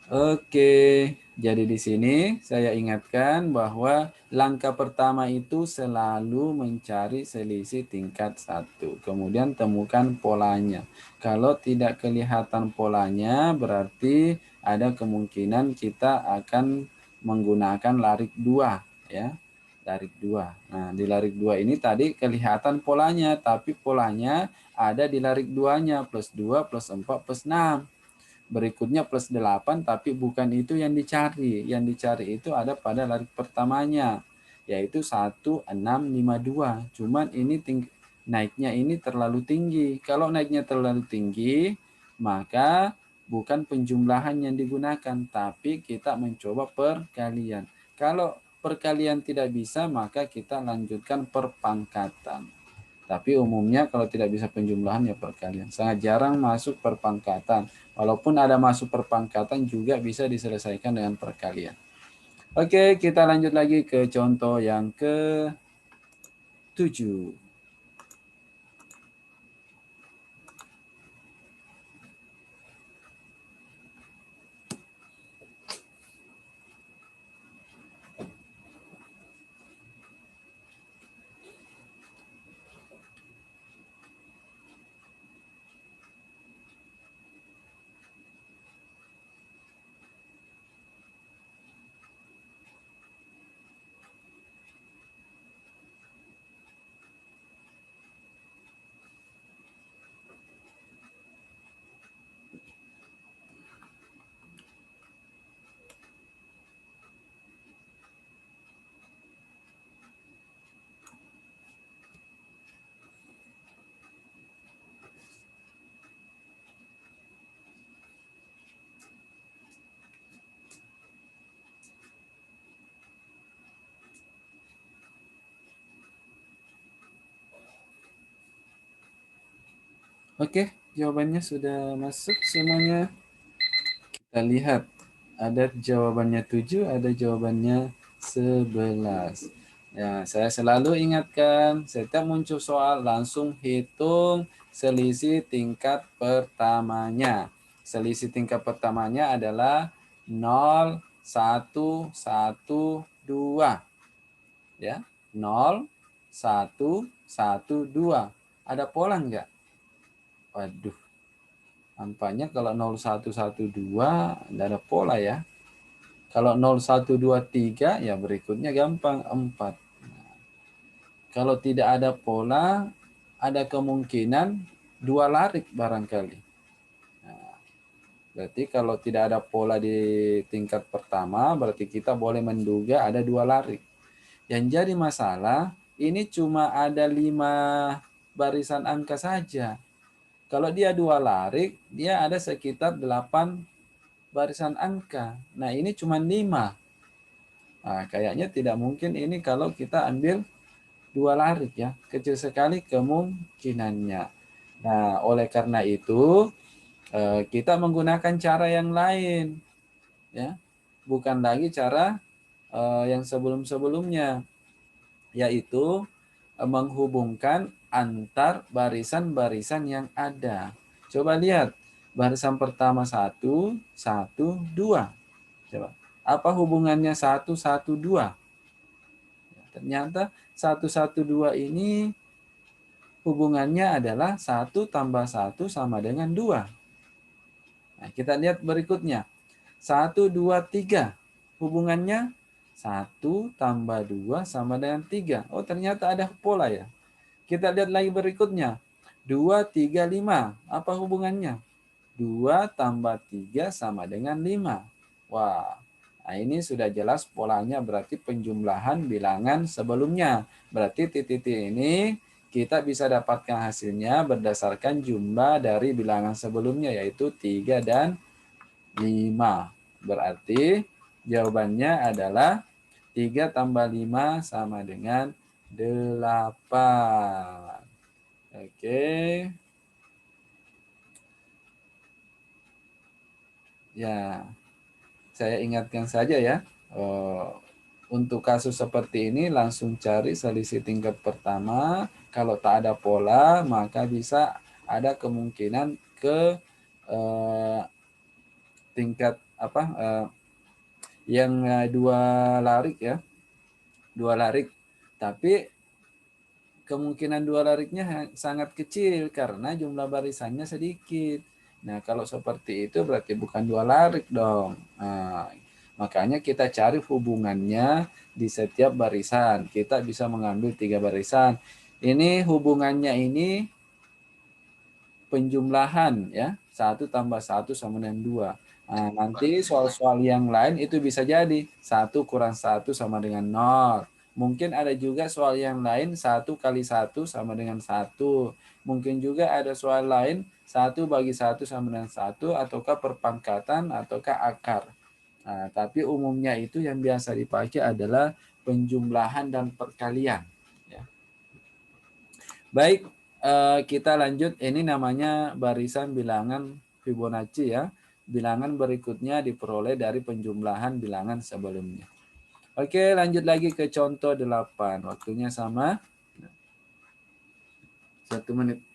Oke, jadi di sini saya ingatkan bahwa langkah pertama itu selalu mencari selisih tingkat 1. Kemudian temukan polanya. Kalau tidak kelihatan polanya, berarti ada kemungkinan kita akan menggunakan larik 2 ya. Larik 2. Nah, di larik 2 ini tadi kelihatan polanya, tapi polanya ada di larik 2-nya, plus 2, plus 4, plus 6. Berikutnya plus 8, tapi bukan itu yang dicari. Yang dicari itu ada pada larik pertamanya, yaitu 1652. Cuman ini naiknya ini terlalu tinggi. Kalau naiknya terlalu tinggi, maka bukan penjumlahan yang digunakan, tapi kita mencoba perkalian. Kalau perkalian tidak bisa, maka kita lanjutkan perpangkatan. Tapi umumnya kalau tidak bisa penjumlahan ya perkalian. Sangat jarang masuk perpangkatan. Walaupun ada masuk perpangkatan juga bisa diselesaikan dengan perkalian. Oke, kita lanjut lagi ke contoh yang ke-7. Oke, jawabannya sudah masuk semuanya. Kita lihat, ada jawabannya 7, ada jawabannya 11. Ya, saya selalu ingatkan, setiap muncul soal langsung hitung selisih tingkat pertamanya. Selisih tingkat pertamanya adalah 0, 1, 1, 2. Ya, 0, 1, 1, 2. Ada pola enggak? Waduh, nampaknya kalau 0112 tidak ada pola ya. Kalau 0123 ya berikutnya gampang 4. Kalau tidak ada pola, ada kemungkinan 2 larik barangkali. Nah, berarti kalau tidak ada pola di tingkat pertama, berarti kita boleh menduga ada 2 larik. Yang jadi masalah, ini cuma ada 5 barisan angka saja. Kalau dia 2 larik, dia ada sekitar 8 barisan angka. Nah, ini cuma 5. Nah, kayaknya tidak mungkin ini kalau kita ambil 2 larik ya. Kecil sekali kemungkinannya. Nah, oleh karena itu kita menggunakan cara yang lain ya. Bukan lagi cara yang sebelum-sebelumnya, yaitu menghubungkan antar barisan-barisan yang ada. Coba lihat, barisan pertama 1, 1, 2. Coba, apa hubungannya 1, 1, 2? Ternyata 1, 1, 2 ini hubungannya adalah 1 tambah 1 sama dengan 2. Nah, kita lihat berikutnya. 1, 2, 3. Hubungannya 1 tambah 2 sama dengan 3. Oh, ternyata ada pola ya. Kita lihat lagi berikutnya. 2, 3, 5. Apa hubungannya? 2 tambah 3 sama dengan 5. Wah, nah ini sudah jelas polanya, berarti penjumlahan bilangan sebelumnya. Berarti titik ini kita bisa dapatkan hasilnya berdasarkan jumlah dari bilangan sebelumnya, yaitu 3 dan 5. Berarti jawabannya adalah 3 tambah 5 sama dengan 8. Oke. Ya, saya ingatkan saja ya. Untuk kasus seperti ini langsung cari selisih tingkat pertama. Kalau tak ada pola, maka bisa ada kemungkinan ke tingkat apa yang dua larik ya, dua larik. Tapi kemungkinan dua lariknya sangat kecil karena jumlah barisannya sedikit. Nah, kalau seperti itu berarti bukan dua larik dong. Nah, makanya kita cari hubungannya di setiap barisan. Kita bisa mengambil 3 barisan. Ini hubungannya ini penjumlahan ya. 1 tambah 1 sama dengan 2. Nah, nanti soal-soal yang lain itu bisa jadi 1 kurang 1 sama dengan 0. Mungkin ada juga soal yang lain 1 kali 1 sama dengan 1. Mungkin juga ada soal lain 1 bagi 1 sama dengan 1 ataukah perpangkatan ataukah akar. Nah, tapi umumnya itu yang biasa dipakai adalah penjumlahan dan perkalian. Ya. Baik, kita lanjut. Ini namanya barisan bilangan Fibonacci ya. Bilangan berikutnya diperoleh dari penjumlahan bilangan sebelumnya. Oke, lanjut lagi ke contoh 8. Waktunya sama. 1 menit.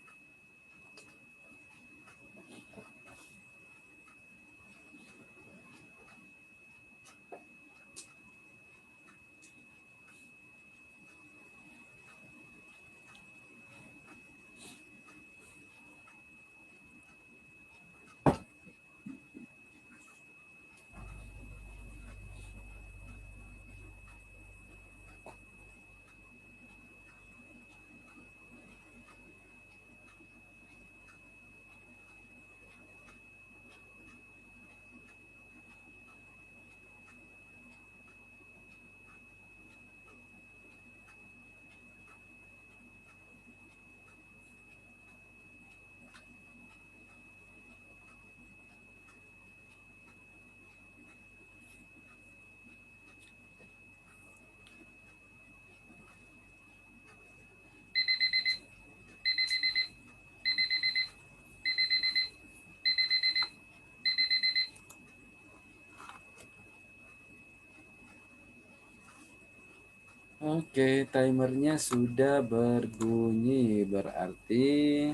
Oke, timernya sudah berbunyi. Berarti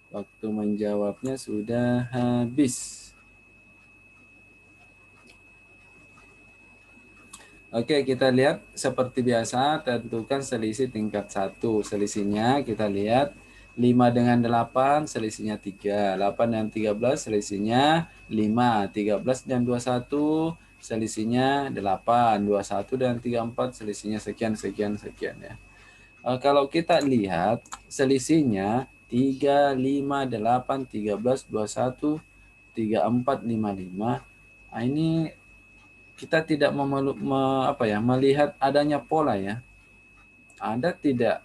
waktu menjawabnya sudah habis. Oke, kita lihat seperti biasa, tentukan selisih tingkat 1. Selisihnya kita lihat 5 dengan 8, selisihnya 3. 8 dan 13, selisihnya 5. 13 dan 21, selisihnya 8. 21 dan 34, selisihnya sekian, sekian, sekian ya. Kalau kita lihat selisihnya 3, 5, 8, 13, 21, 34, 55. Nah, ini kita tidak melihat adanya pola ya. Ada tidak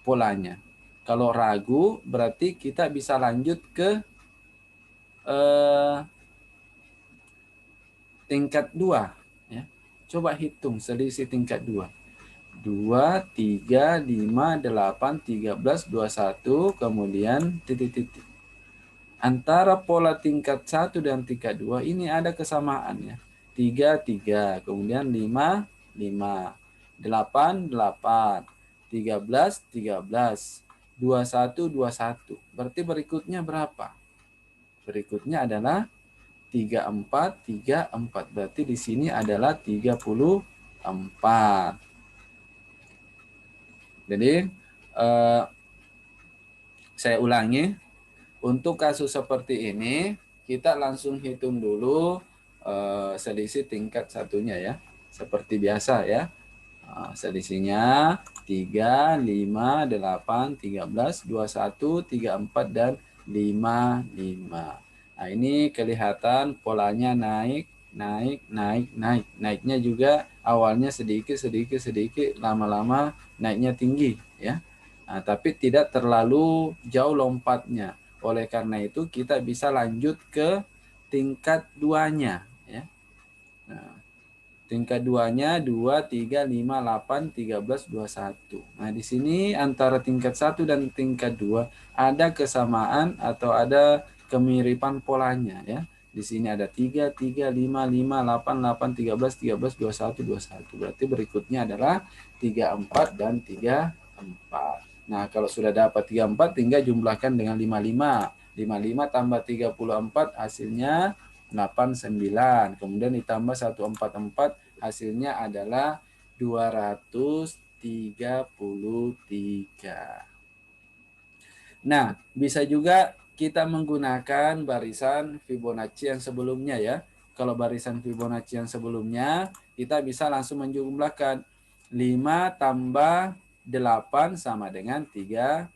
polanya? Kalau ragu berarti kita bisa lanjut ke tingkat 2 ya. Coba hitung selisih tingkat 2. 2, 3, 5, 8, 13, 21, kemudian titik-titik. Antara pola tingkat 1 dan tingkat 2 ini ada kesamaan ya. 3, 3, kemudian 5, 5, 8, 8, 13, 13, 21, 21. Berarti berikutnya berapa? Berikutnya adalah 34, 34. Berarti di sini adalah 34. Jadi saya ulangi, untuk kasus seperti ini kita langsung hitung dulu selisih tingkat satunya ya, seperti biasa ya. Selisihnya 3, 5, 8, 13, 21, 34 dan 55. Nah, ini kelihatan polanya naik, naik, naik, naik. Naiknya juga awalnya sedikit, lama-lama naiknya tinggi ya. Nah, tapi tidak terlalu jauh lompatnya. Oleh karena itu kita bisa lanjut ke tingkat 2-nya ya. Nah, tingkat 2-nya 2, 3, 5, 8, 13, 21. Nah, di sini antara tingkat 1 dan tingkat 2 ada kesamaan atau ada kemiripan polanya ya. Di sini ada 3, 3, 5, 5, 8, 8, 13, 13, 21, 21. Berarti berikutnya adalah 34 dan 34. Nah, kalau sudah dapat 34 tinggal jumlahkan dengan 55. 55 tambah 34 hasilnya 89. Kemudian ditambah 144 hasilnya adalah 233. Nah, bisa juga kita menggunakan barisan Fibonacci yang sebelumnya ya. Kalau barisan Fibonacci yang sebelumnya, kita bisa langsung menjumlahkan 5 tambah 8 sama dengan 13.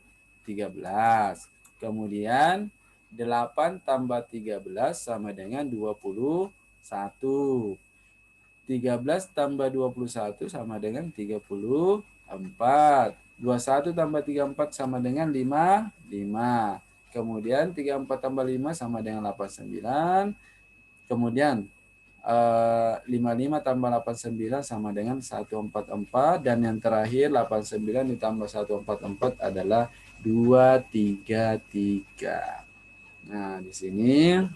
Kemudian 8 tambah 13 sama dengan 21. 13 tambah 21 sama dengan 34. 21 tambah 34 sama dengan 5. Kemudian 34 tambah 5 sama dengan 89. Kemudian 55 tambah 89 sama dengan 144. Dan yang terakhir 89 ditambah 144 adalah 233. Nah, di sini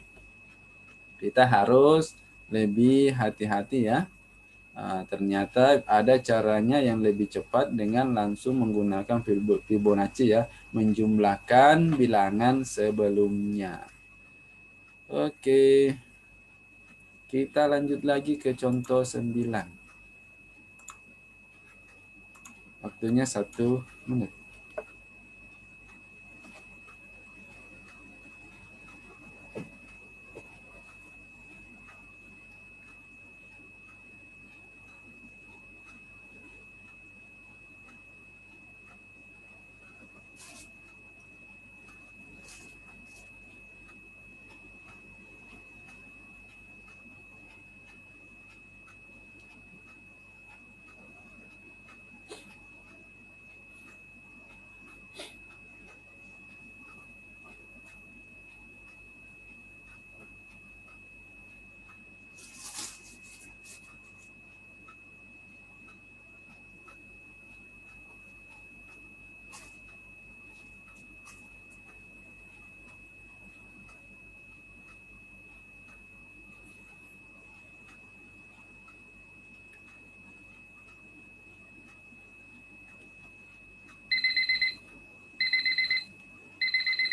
kita harus lebih hati-hati ya. Ternyata ada caranya yang lebih cepat dengan langsung menggunakan Fibonacci ya, menjumlahkan bilangan sebelumnya. Oke, kita lanjut lagi ke contoh 9. Waktunya 1 menit.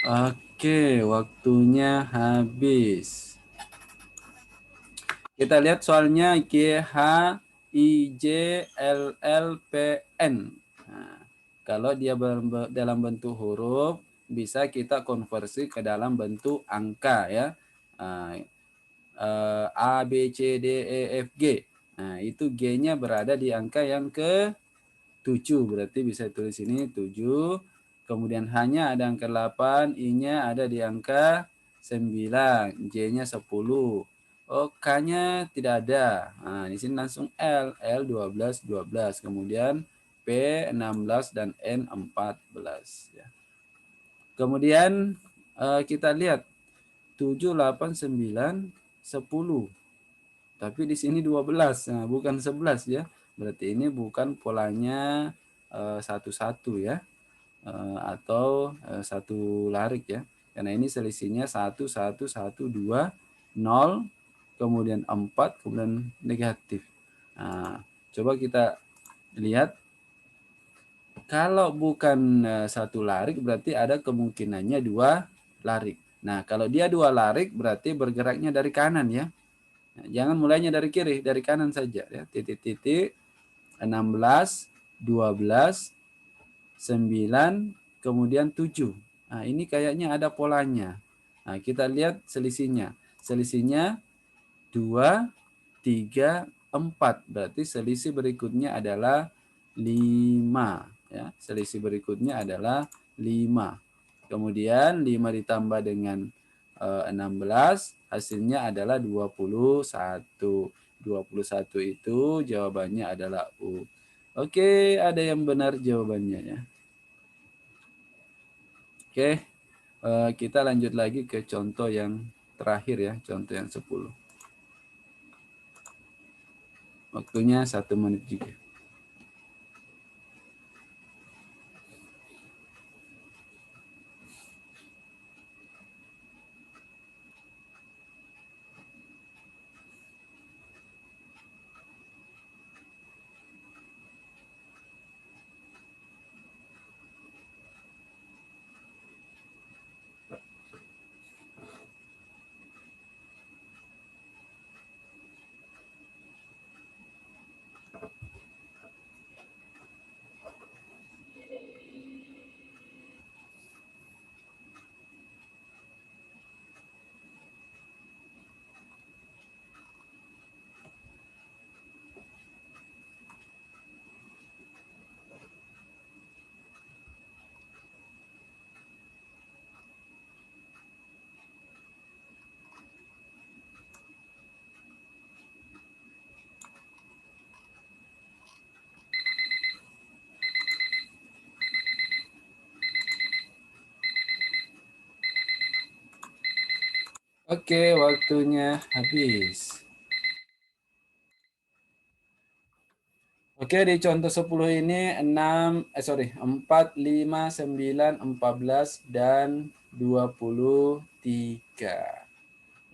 Oke, waktunya habis. Kita lihat soalnya GHIJLLPN. Nah, kalau dia dalam bentuk huruf, bisa kita konversi ke dalam bentuk angka ya. A, B, C, D, E, F, G. Nah, itu G-nya berada di angka yang ke-7. Berarti bisa tulis ini 7. Kemudian H-nya ada angka 8. I-nya ada di angka 9. J-nya 10. Oh, K-nya tidak ada. Nah, di sini langsung L. L 12, 12. Kemudian P 16 dan N 14. Ya. Kemudian kita lihat 7, 8, 9, 10. Tapi di sini 12. Nah, bukan 11 ya. Berarti ini bukan polanya satu-satu ya. Atau satu larik ya. Karena ini selisihnya 1, 1, 1, 2, 0, kemudian 4, kemudian negatif. Nah, coba kita lihat. Kalau bukan satu larik berarti ada kemungkinannya 2 larik. Nah, kalau dia 2 larik berarti bergeraknya dari kanan ya. Nah, jangan mulainya dari kiri, dari kanan saja ya. Titik-titik 16, 12, 9, kemudian 7. Nah, ini kayaknya ada polanya. Nah, kita lihat selisihnya. Selisihnya 2, 3, 4. Berarti selisih berikutnya adalah 5. Ya, selisih berikutnya adalah 5. Kemudian 5 ditambah dengan 16, hasilnya adalah 21. 21 itu jawabannya adalah U. Oke, ada yang benar jawabannya ya. Oke, kita lanjut lagi ke contoh yang terakhir ya, contoh yang 10. Waktunya 1 menit juga. Oke, waktunya habis. Oke, di contoh 10 ini 4, 5, 9, 14, dan 23.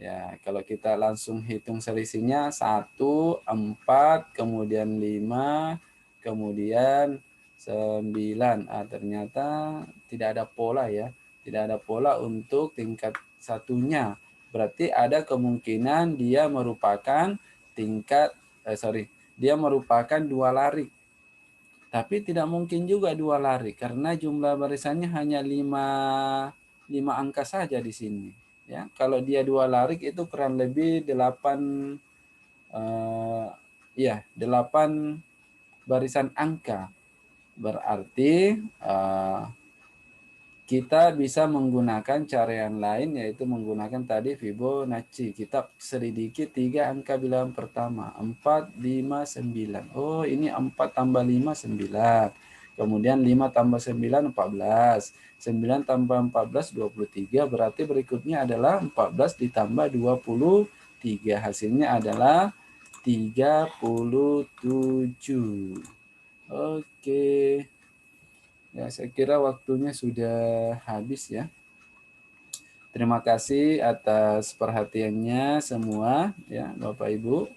Ya, kalau kita langsung hitung selisihnya 1, 4, kemudian 5, kemudian 9. Ternyata tidak ada pola ya. Tidak ada pola untuk tingkat satunya. Berarti ada kemungkinan dia merupakan dia merupakan 2 lari. Tapi tidak mungkin juga 2 lari karena jumlah barisannya hanya 5 angka saja di sini. Ya, kalau dia 2 lari itu kurang lebih 8 barisan angka. Berarti kita bisa menggunakan cara yang lain, yaitu menggunakan tadi Fibonacci. Kita selidiki 3 angka bilangan pertama, 4, 5, 9. Oh, ini 4 tambah 5, 9. Kemudian 5 tambah 9, 14. 9 tambah 14, 23. Berarti berikutnya adalah 14 ditambah 23. Hasilnya adalah 37. Oke. Ya, saya kira waktunya sudah habis ya. Terima kasih atas perhatiannya semua ya, Bapak Ibu.